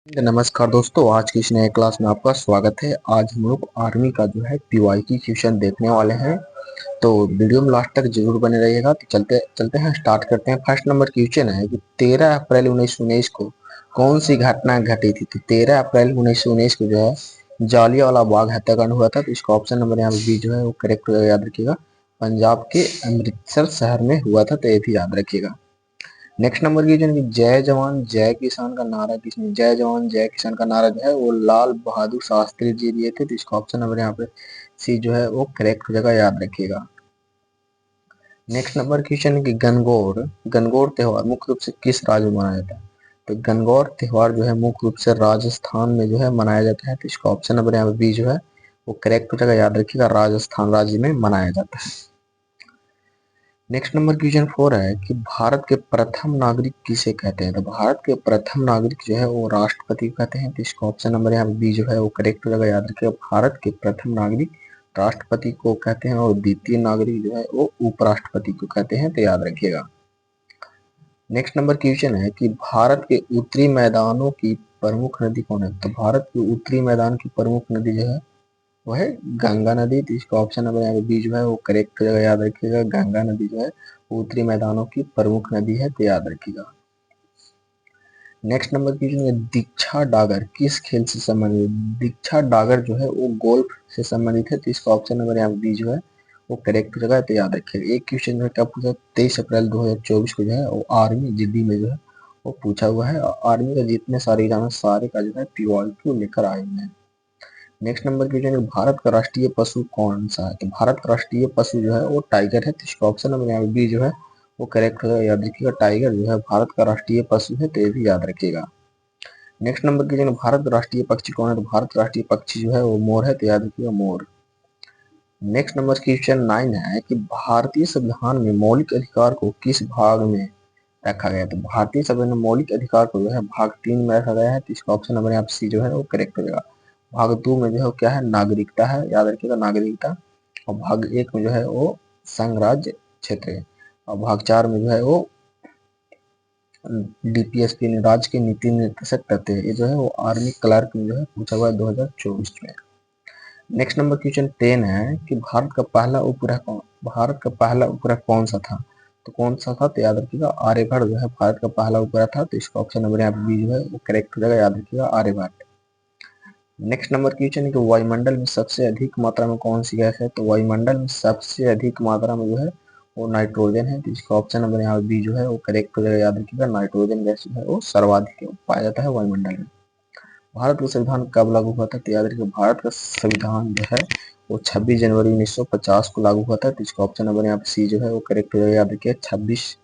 नमस्कार दोस्तों, आज की इस नए क्लास में आपका स्वागत है। आज हम लोग आर्मी का जो है पीवाईक्यू क्वेश्चन देखने वाले हैं। तो वीडियो में लास्ट तक जरूर बने रहिएगा। तो चलते चलते हैं, स्टार्ट करते हैं। फर्स्ट नंबर क्वेश्चन है कि 13 अप्रैल 1919 को कौन सी घटना घटी थी। तो 13 अप्रैल 1919 को जो है जालियांवाला बाग हत्याकांड हुआ था। तो इसका ऑप्शन नंबर यहाँ पे बी जो है वो करेक्ट याद रखिएगा। पंजाब के अमृतसर शहर में हुआ था, तो ये भी याद रखिएगा। नेक्स्ट नंबर की जो है जय जवान जय किसान का नारा किसने, जय जवान जय किसान का नारा जो है वो लाल बहादुर शास्त्री जी दिए थे। तो इसका ऑप्शन नंबर यहाँ पे सी जो है वो करेक्ट हो जाएगा, याद रखिएगा। नेक्स्ट नंबर क्वेश्चन है कि गणगौर गणगौर त्योहार मुख्य रूप से किस राज्य में मनाया जाता है। तो गणगौर त्योहार जो है मुख्य रूप से राजस्थान में जो है मनाया जाता है। तो इसका ऑप्शन नंबर यहाँ पे बी जो है वो करेक्ट हो जाएगा, याद रखिएगा। राजस्थान राज्य में मनाया जाता है। नेक्स्ट नंबर क्वेश्चन 4 है कि भारत के प्रथम नागरिक किसे कहते हैं। तो भारत के प्रथम नागरिक जो है वो राष्ट्रपति को कहते हैं। तो इसका ऑप्शन नंबर यहाँ पे बी जो है वो करेक्ट हो जाएगा, याद रखिएगा। भारत के प्रथम नागरिक राष्ट्रपति को कहते हैं और द्वितीय नागरिक जो है वो उपराष्ट्रपति को कहते हैं, तो याद रखिएगा। नेक्स्ट नंबर क्वेश्चन है कि भारत के उत्तरी मैदानों की प्रमुख नदी कौन है। तो भारत के उत्तरी मैदान की प्रमुख नदी जो है वो है गंगा नदी। तो इसका ऑप्शन नंबर यहाँ पे बी जो है वो करेक्ट हो जाएगा, याद रखिएगा। गंगा नदी जो है उत्तरी मैदानों की प्रमुख नदी है, तो याद रखिएगा। नेक्स्ट नंबर की जो है दीक्षा डागर किस खेल से संबंधित। दीक्षा डागर जो है वो गोल्फ से संबंधित है। तो इसका ऑप्शन नंबर यहाँ पे बी जो है वो करेक्ट हो जाएगा, तो याद रखिएगा। एक क्वेश्चन जो है क्या पूछा, 23 अप्रैल 2024 को जो है वो आर्मी जिद्दी में जो है वो पूछा हुआ है। आर्मी का जितने सारे एग्जाम है सारे का जो है पीवाईक्यू लेकर आए हुए हैं। नेक्स्ट नंबर क्वेश्चन है भारत का राष्ट्रीय पशु कौन सा है। तो भारत का राष्ट्रीय पशु जो है वो टाइगर है। तो इसका ऑप्शन नंबर यहाँ पे बी जो है वो करेक्ट होगा, याद रखिएगा। टाइगर जो है भारत का राष्ट्रीय पशु है, तो ये भी याद रखिएगा। नेक्स्ट नंबर क्वेश्चन है भारत का राष्ट्रीय पक्षी कौन है। तो भारत का राष्ट्रीय पक्षी जो है वो मोर है, तो याद रखिएगा मोर। नेक्स्ट नंबर क्वेश्चन 9 है कि भारतीय संविधान में मौलिक अधिकार को किस भाग में रखा गया है। तो भारतीय संविधान में मौलिक अधिकार को जो है भाग 3 में रखा गया है। तो इसका ऑप्शन नंबर यहाँ पे सी जो है वो करेक्ट हो जाएगा। भाग 2 में जो है क्या है, नागरिकता है, याद रखिएगा नागरिकता। और भाग 1 में जो है वो संघ राज्य क्षेत्र है। और भाग 4 में जो है वो डीपीएसपी राज्य के नीति निर्देशक करते हैं। ये जो है वो आर्मी क्लर्क में जो है पूछा हुआ है 2024 में। नेक्स्ट नंबर क्वेश्चन 10 है कि भारत का पहला उपग्रह कौन सा था। तो कौन सा था, तो याद रखिएगा आर्यभट्ट जो है भारत का पहला उपग्रह था। तो इसका ऑप्शन नंबर यहाँ पे बी जो है वो करेक्ट हो जाएगा, याद रखिएगा आर्यभट्ट। नेक्स्ट नंबर क्वेश्चन है कि वायुमंडल में सबसे अधिक मात्रा में कौन सी गैस है। तो वायुमंडल में सबसे अधिक मात्रा में जो है वो नाइट्रोजन है। तो इसका ऑप्शन नंबर यहाँ पे बी जो है वो करेक्ट हो जाएगा, याद रखिएगा। नाइट्रोजन गैस जो है वो सर्वाधिक पाया जाता है वायुमंडल में। भारत का संविधान कब लागू हुआ था। तो याद रखिए भारत का संविधान जो है वो 26 जनवरी 1950 को लागू हुआ था। तो इसका ऑप्शन नंबर यहाँ पे सी जो है वो करेक्ट हो जाएगा, याद रखिए 26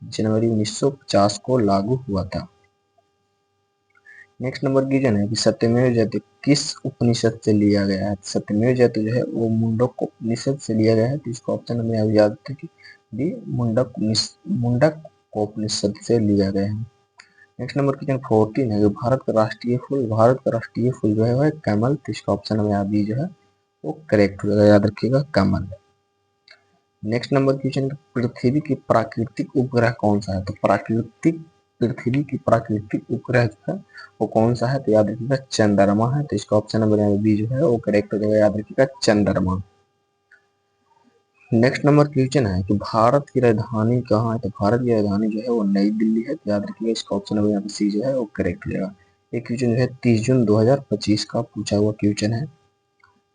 जनवरी 1950 को लागू हुआ था। नेक्स्ट नंबर क्वेश्चन है कि सत्यमेव जयते किस उपनिषद से लिया गया है। सत्यमेव जयते जो है वो मुंडक उपनिषद से लिया गया है। तो इसका ऑप्शन नंबर यहाँ याद रखिए कि मुंडक उपनिषद से लिया गया है। नेक्स्ट नंबर क्वेश्चन 14 है भारत का राष्ट्रीय फूल, भारत का राष्ट्रीय फूल जो है वो है कमल। तो इसका ऑप्शन नंबर यहाँ बी जो है वो करेक्ट हो जाएगा, याद रखिएगा कमल। नेक्स्ट नंबर क्वेश्चन पृथ्वी की प्राकृतिक उपग्रह कौन सा है। तो पृथ्वी की प्राकृतिक उपग्रह जो है वो कौन सा है, तो याद रखिएगा चंद्रमा है। तो इसका ऑप्शन नंबर यहाँ बी जो है वो करेक्ट हो जाएगा, याद रखिएगा चंद्रमा। नेक्स्ट नंबर क्वेश्चन है कि भारत की राजधानी कहाँ है। तो भारत की राजधानी जो है वो नई दिल्ली है। तो याद रखिएगा इसका ऑप्शन नंबर यहाँ पे सी जो है वो करेक्ट हो जाएगा। ये क्वेश्चन जो है 30 जून 2025 का पूछा हुआ क्वेश्चन है।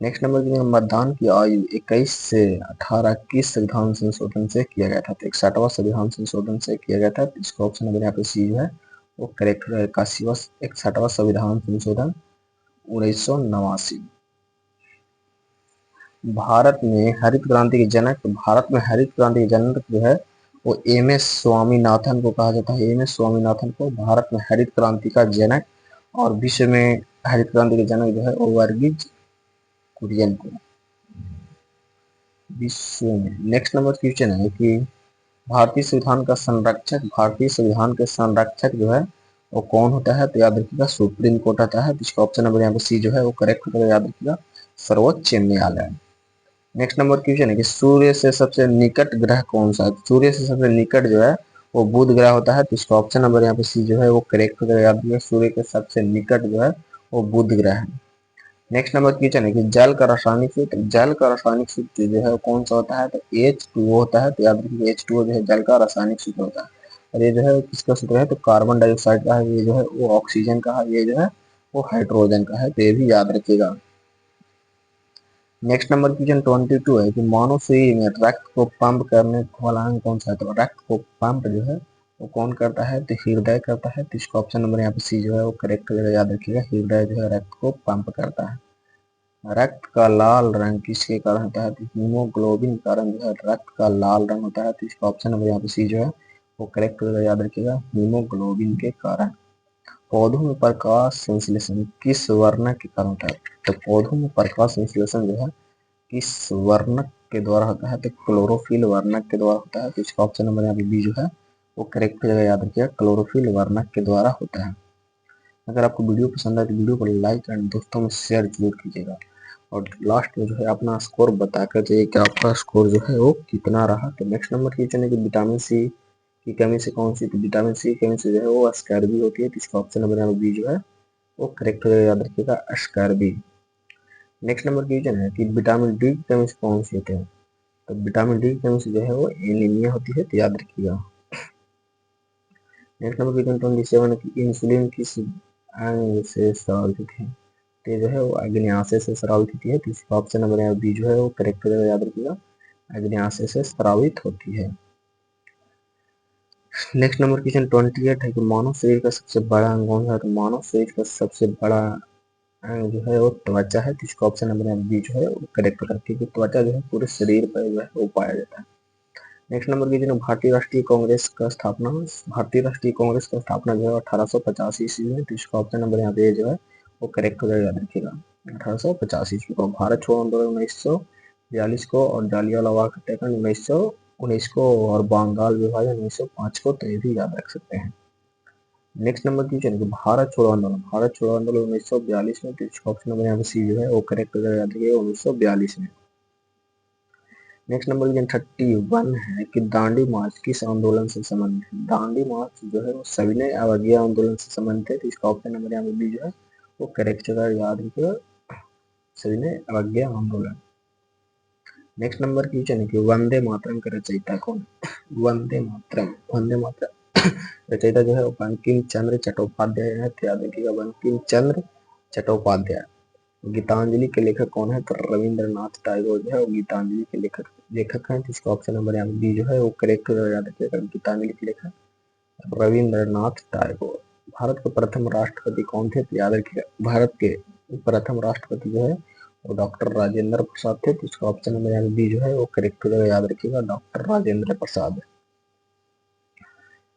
नेक्स्ट नंबर क्वेश्चन मतदान की आयु 21 से 18 किस संविधान संशोधन से किया गया था। तो 61वां संविधान संशोधन से किया गया था। तो इसका ऑप्शन नंबर यहाँ पे सी जो है वो करेक्ट हो जाएगा। 61वां संविधान संशोधन 1989। भारत में हरित क्रांति के जनक, भारत में हरित क्रांति के जनक जो है वो एम एस स्वामीनाथन को कहा जाता है। एम एस स्वामीनाथन को भारत में हरित क्रांति का जनक और विश्व में हरित क्रांति के जनक जो है वो वर्गीज कुरियन को विश्व में। नेक्स्ट नंबर क्वेश्चन है कि भारतीय संविधान का संरक्षक, भारतीय संविधान के संरक्षक जो है वो कौन होता है। तो याद रखिएगा सुप्रीम कोर्ट होता है। तो इसका ऑप्शन नंबर यहाँ पे सी जो है वो करेक्ट होता है, याद रखिएगा सर्वोच्च न्यायालय। नेक्स्ट नंबर क्वेश्चन है कि सूर्य से सबसे निकट ग्रह कौन सा है। सूर्य से सबसे निकट जो है वो बुध ग्रह होता है, तो इसका ऑप्शन नंबर यहाँ पे सी जो है वो करेक्ट हो जाएगा। याद रखिएगा सूर्य के सबसे निकट जो है वो बुध ग्रह है। नेक्स्ट नंबर क्वेश्चन है कि जल का रासायनिक सूत्र, जल का रासायनिक सूत्र जो है कौन सा होता है, तो H2O होता है। तो याद रखिए H2O जो है जल का रासायनिक सूत्र होता है। और ये जो है किसका सूत्र है, तो कार्बन डाइऑक्साइड का है, ये जो है वो ऑक्सीजन का है, ये जो है वो हाइड्रोजन का है। तो ये भी याद रखिएगा। नेक्स्ट नंबर क्वेश्चन 22 है कि मानव शरीर में रक्त को पंप करने वाला अंग कौन सा है, तो रक्त को पंप जो है वो कौन करता है, तो हृदय करता है। तो इसका ऑप्शन नंबर यहाँ पे सी जो है वो करेक्ट हो जाएगा। याद रखिएगा हृदय जो है रक्त को पंप करता है। रक्त का लाल रंग किसके कारण होता है, तो हीमोग्लोबिन के कारण जो है रक्त का लाल रंग होता है। तो इसका ऑप्शन नंबर यहाँ पे सी जो है वो करेक्ट हो जाएगा। याद रखिएगा हीमोग्लोबिन के कारण। पौधों में प्रकाश संश्लेषण किस वर्णक के कारण होता है, तो पौधों में प्रकाश संश्लेषण जो है किस वर्णक के द्वारा होता है, तो क्लोरोफिल वर्णक के द्वारा होता है। तो इसका ऑप्शन नंबर यहाँ पे बी जो है वो करेक्ट हो जाएगा। याद रखिएगा क्लोरोफिल वर्णक के द्वारा होता है। अगर आपको वीडियो पसंद आए तो वीडियो को लाइक एंड दोस्तों में शेयर जरूर कीजिएगा। और लास्ट में जो है अपना स्कोर बताकर जाइए कि आपका स्कोर जो है वो कितना रहा। तो नेक्स्ट नंबर क्वेश्चन है कि विटामिन सी की कमी से कौन सी, तो विटामिन सी की कमी से जो है वो स्कैर्बी होती है। तो इसका ऑप्शन नंबर यहाँ बी जो है वो करेक्ट हो जाएगा। याद रखिएगा स्कैर्बी। नेक्स्ट नंबर क्वेश्चन है कि विटामिन डी की कमी से कौन सी होते हैं, तो विटामिन डी की कमी से जो है वो एनीमिया होती है। तो याद रखिएगा। नेक्स्ट नंबर क्वेश्चन 27 है कि इंसुलिन किस अंग से स्रावित है, तो जो है वो अग्न्याशय से स्रावित होती है। तो इसका ऑप्शन नंबर यहाँ बी जो है वो करेक्ट हो जाएगा। याद रखिएगा अग्न्याशय से स्रावित होती है। नेक्स्ट नंबर क्वेश्चन 28 है कि मानव शरीर का सबसे बड़ा अंग कौन सा है, तो मानव शरीर का सबसे बड़ा अंग जो है वो त्वचा है। तो इसका ऑप्शन नंबर बी जो है वो करेक्ट होगा, क्योंकि त्वचा जो है पूरे शरीर पर जो है वो पाया जाता है। नेक्स्ट नंबर क्वेश्चन है भारतीय राष्ट्रीय कांग्रेस का स्थापना, भारतीय राष्ट्रीय कांग्रेस का स्थापना जो है 1885 ईस्वी में। तो इसका ऑप्शन नंबर यहाँ पे जो है वो करेक्ट हो जाएगा। याद रखिएगा 1885 ईस्वी को। भारत छोड़ो आंदोलन 1942 को, और जालियांवाला बाग हत्याकांड 1919 को, और बंगाल विभाजन 1905 को। तो ये भी याद रख सकते हैं। नेक्स्ट नंबर क्वेश्चन है कि भारत छोड़ो आंदोलन, भारत छोड़ो आंदोलन 1942 में। तो इसका ऑप्शन नंबर यहाँ पे सी जो है वो करेक्ट हो जाएगा। याद रखिएगा 1942 में। नेक्स्ट नंबर क्वेश्चन 31 है कि दांडी मार्च किस आंदोलन से संबंधित है, दांडी मार्च जो है वो सविनय अवज्ञा आंदोलन से संबंधित है। तो इसका ऑप्शन नंबर यहाँ पे बी जो है वो करेक्ट होगा। याद रखिएगा सविनय अवज्ञा आंदोलन। नेक्स्ट नंबर क्वेश्चन है कि वंदे मातरम का रचयिता कौन, वंदे मातरम, वंदे मातरम रचयिता जो है बंकिम चंद्र चट्टोपाध्याय है। तो याद रखिएगा बंकिम चंद्र चट्टोपाध्याय। गीतांजलि के लेखक कौन है, तो रविंद्रनाथ टैगोर जो है वो गीतांजलि के लेखक हैं। तो इसका ऑप्शन नंबर यहाँ बी जो है वो करेक्ट हो जाएगा। याद रखिएगा गीतांजलि के लेखक रविंद्रनाथ टैगोर। भारत के प्रथम राष्ट्रपति कौन थे, तो याद रखिएगा भारत के प्रथम राष्ट्रपति जो है वो डॉक्टर राजेंद्र प्रसाद थे। तो इसका ऑप्शन नंबर यहाँ बी जो है वो करेक्ट हो जाएगा। याद रखिएगा doctor Rajendra Prasad.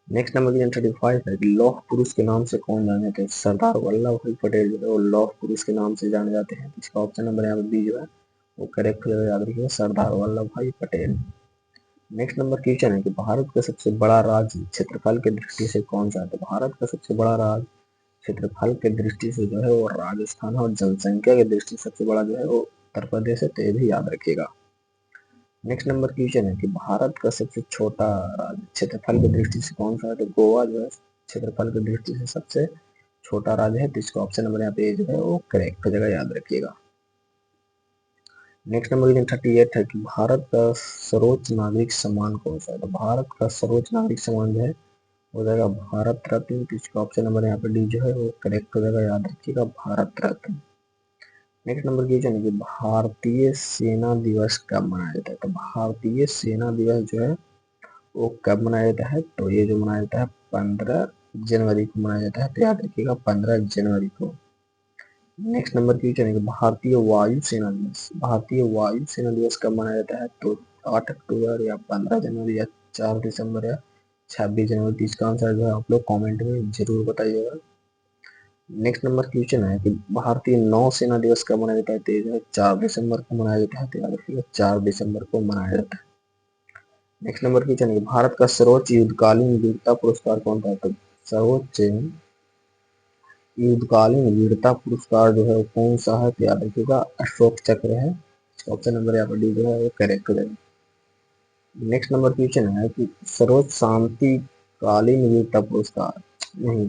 Next number question 35 है कि लौह पुरुष के नाम से कौन जाने जाते हैं, सरदार वल्लभ भाई पटेल जो है वो लौह पुरुष के नाम से जाने जाते हैं। इसका ऑप्शन नंबर यहाँ पे बी जो है वो करेक्ट हो जाएगा। याद रखिएगा सरदार वल्लभ भाई पटेल। नेक्स्ट नंबर क्वेश्चन है कि भारत का सबसे बड़ा राज्य क्षेत्रफल की दृष्टि से कौन सा है, तो भारत का सबसे बड़ा राज्य क्षेत्रफल की दृष्टि से जो है वो राजस्थान है, और जनसंख्या की दृष्टि से सबसे बड़ा जो है वो उत्तर प्रदेश है। तो ये भी याद रखिएगा। नेक्स्ट नंबर क्वेश्चन है कि भारत का सबसे छोटा राज्य क्षेत्रफल की दृष्टि से कौन सा है, तो गोवा जो है क्षेत्रफल की दृष्टि से सबसे छोटा राज्य है। तो इसका ऑप्शन नंबर यहाँ पे जो है वो करेक्ट हो जाएगा। याद रखिएगा। नेक्स्ट नंबर क्वेश्चन 38 है कि भारत का सर्वोच्च नागरिक सम्मान कौन सा है, तो भारत का सर्वोच्च नागरिक सम्मान जो है हो जाएगा भारत रत्न। तो इसका ऑप्शन नंबर यहाँ पे डी जो है वो करेक्ट हो जाएगा। याद रखिएगा Bharat Ratna. Next number question है कि भारतीय सेना दिवस कब मनाया जाता है, तो भारतीय सेना दिवस जो है वो कब मनाया जाता है, तो ये जो मनाया जाता है 15 जनवरी को मनाया जाता है। तो याद रखिएगा 15 जनवरी को। नेक्स्ट नंबर क्वेश्चन है कि भारतीय वायु सेना दिवस, भारतीय वायु सेना दिवस कब मनाया जाता है, तो 8 अक्टूबर या 15 जनवरी या 4 दिसंबर या 26 जनवरी। तो इसका आंसर जो है आप लोग कॉमेंट में जरूर बताइएगा। नेक्स्ट नंबर क्वेश्चन है कि भारतीय नौसेना दिवस कब मनाया जाता है, तो जो है 4 दिसंबर को मनाया जाता है। तो याद रखिएगा 4 दिसंबर को मनाया जाता है। नेक्स्ट नंबर क्वेश्चन है भारत का सर्वोच्च युद्धकालीन वीरता पुरस्कार कौन था, तो सर्वोच्च युद्धकालीन वीरता पुरस्कार जो है वो कौन सा है, तो याद रखिएगा अशोक चक्र है। ऑप्शन नंबर यहाँ पर डी जो है वो करेक्ट हो जाएगा। नेक्स्ट नंबर क्वेश्चन है कि सर्वोच्च शांति कालीन वीरता पुरस्कार नहीं,